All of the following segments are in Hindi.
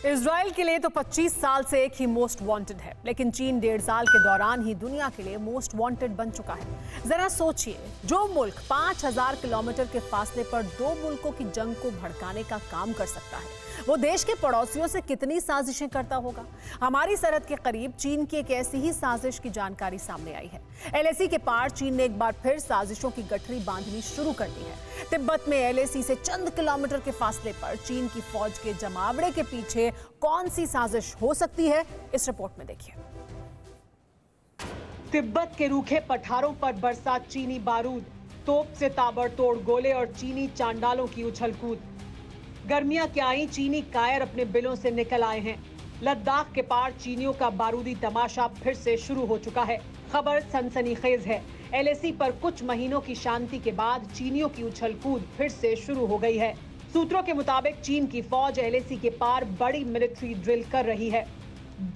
इजराइल के लिए तो 25 साल से एक ही मोस्ट वांटेड है, लेकिन चीन 1.5 साल के दौरान ही दुनिया के लिए मोस्ट वांटेड बन चुका है। जरा सोचिए, जो मुल्क 5000 किलोमीटर के फासले पर दो मुल्कों की जंग को भड़काने का काम कर सकता है, वो देश के पड़ोसियों से कितनी साजिशें करता होगा। हमारी सरहद के करीब चीन की एक ऐसी ही साजिश की जानकारी सामने आई है। एलएसी के पार चीन ने एक बार फिर साजिशों की गठरी बांधनी शुरू कर दी है। तिब्बत में एलएसी से चंद किलोमीटर के फासले पर चीन की फौज के जमावड़े के पीछे कौन सी साजिश हो सकती है, इस रिपोर्ट में देखिए। तिब्बत के रूखे पठारों पर बरसा चीनी बारूद, तोप से ताबड़तोड़ गोले और चीनी चांडालों की उछलकूद। गर्मियां क्या आई, चीनी कायर अपने बिलों से निकल आए हैं। लद्दाख के पार चीनियों का बारूदी तमाशा फिर से शुरू हो चुका है। खबर सनसनीखेज है। एलएसी पर कुछ महीनों की शांति के बाद चीनियों की उछलकूद फिर से शुरू हो गई है। सूत्रों के मुताबिक चीन की फौज एलएसी के पार बड़ी मिलिट्री ड्रिल कर रही है।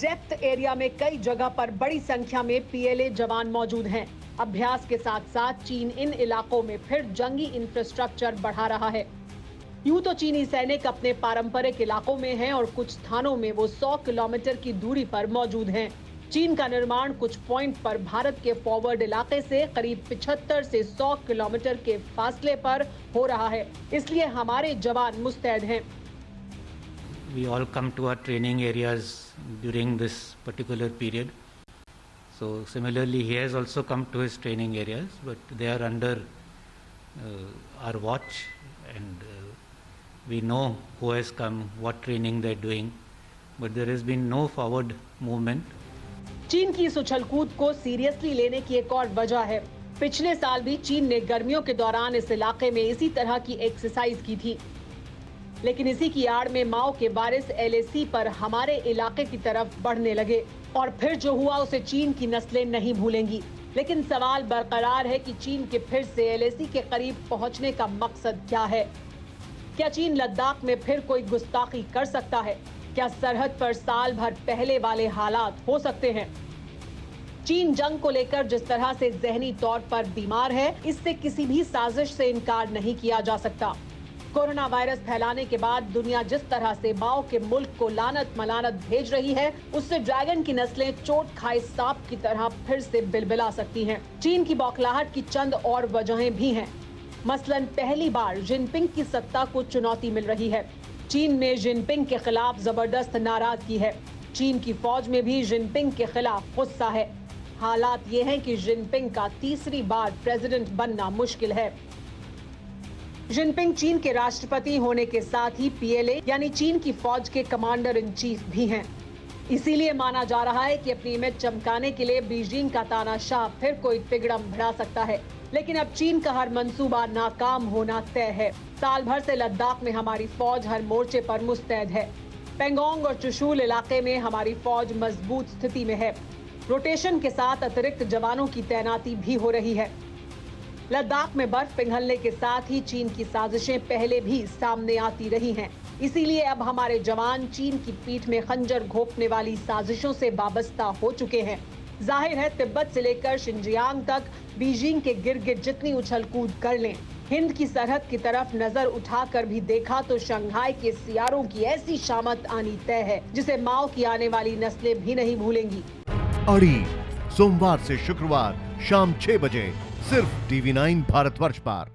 डेप्थ एरिया में कई जगह पर बड़ी संख्या में पीएलए जवान मौजूद हैं। अभ्यास के साथ साथ चीन इन इलाकों में फिर जंगी इंफ्रास्ट्रक्चर बढ़ा रहा है। यूं तो चीनी सैनिक अपने पारंपरिक इलाकों में हैं और कुछ स्थानों में वो 100 किलोमीटर की दूरी पर मौजूद हैं। चीन का निर्माण कुछ पॉइंट पर भारत के फॉरवर्ड इलाके से करीब 75 से 100 किलोमीटर के फासले पर हो रहा है, इसलिए हमारे जवान मुस्तैद हैं। We all come to our training areas during this particular period. So similarly, he has also come to his training areas, but they are under our watch, and we know who has come, what training they are doing, but there has been no forward movement. चीन की इस उछलकूद को सीरियसली लेने की एक और वजह है। पिछले साल भी चीन ने गर्मियों के दौरान इस इलाके में इसी तरह की एक्सरसाइज की थी, लेकिन इसी की आड़ में माओ के वारिस एलएसी पर हमारे इलाके की तरफ बढ़ने लगे और फिर जो हुआ उसे चीन की नस्लें नहीं भूलेंगी। लेकिन सवाल बरकरार है कि चीन के फिर से एलएसी के करीब पहुंचने का मकसद क्या है। क्या चीन लद्दाख में फिर कोई गुस्ताखी कर सकता है? क्या सरहद पर साल भर पहले वाले हालात हो सकते हैं? चीन जंग को लेकर जिस तरह से जहनी तौर पर बीमार है, इससे किसी भी साजिश से इनकार नहीं किया जा सकता। कोरोना वायरस फैलाने के बाद दुनिया जिस तरह से माओ के मुल्क को लानत मलानत भेज रही है, उससे ड्रैगन की नस्लें चोट खाए सांप की तरह फिर से बिलबिला सकती हैं। चीन की बौखलाहट की चंद और वजहें भी हैं। मसलन पहली बार जिनपिंग की सत्ता को चुनौती मिल रही है। चीन में जिनपिंग के खिलाफ जबरदस्त नाराजगी है। चीन की फौज में भी जिनपिंग के खिलाफ गुस्सा है। हालात ये हैं कि जिनपिंग का तीसरी बार प्रेसिडेंट बनना मुश्किल है। जिनपिंग चीन के राष्ट्रपति होने के साथ ही पीएलए यानी चीन की फौज के कमांडर इन चीफ भी हैं। इसीलिए माना जा रहा है कि अपनी इमेज चमकाने के लिए बीजिंग का तानाशाह फिर कोई तिगड़म भिड़ा सकता है। लेकिन अब चीन का हर मंसूबा नाकाम होना तय है। साल भर से लद्दाख में हमारी फौज हर मोर्चे पर मुस्तैद है। पेंगोंग और चुशूल इलाके में हमारी फौज मजबूत स्थिति में है। रोटेशन के साथ अतिरिक्त जवानों की तैनाती भी हो रही है। लद्दाख में बर्फ पिघलने के साथ ही चीन की साजिशें पहले भी सामने आती रही हैं। इसीलिए अब हमारे जवान चीन की पीठ में खंजर घोंपने वाली साजिशों से वाबस्ता हो चुके हैं। जाहिर है, तिब्बत से लेकर शिनजियांग तक बीजिंग के गिरगिट जितनी उछलकूद कर लें, हिंद की सरहद की तरफ नजर उठाकर भी देखा तो शंघाई के सियारों की ऐसी शामत आनी तय है, जिसे माओ की आने वाली नस्लें भी नहीं भूलेंगी। अड़ी सोमवार से शुक्रवार शाम 6 बजे सिर्फ टीवी 9 भारतवर्ष पर।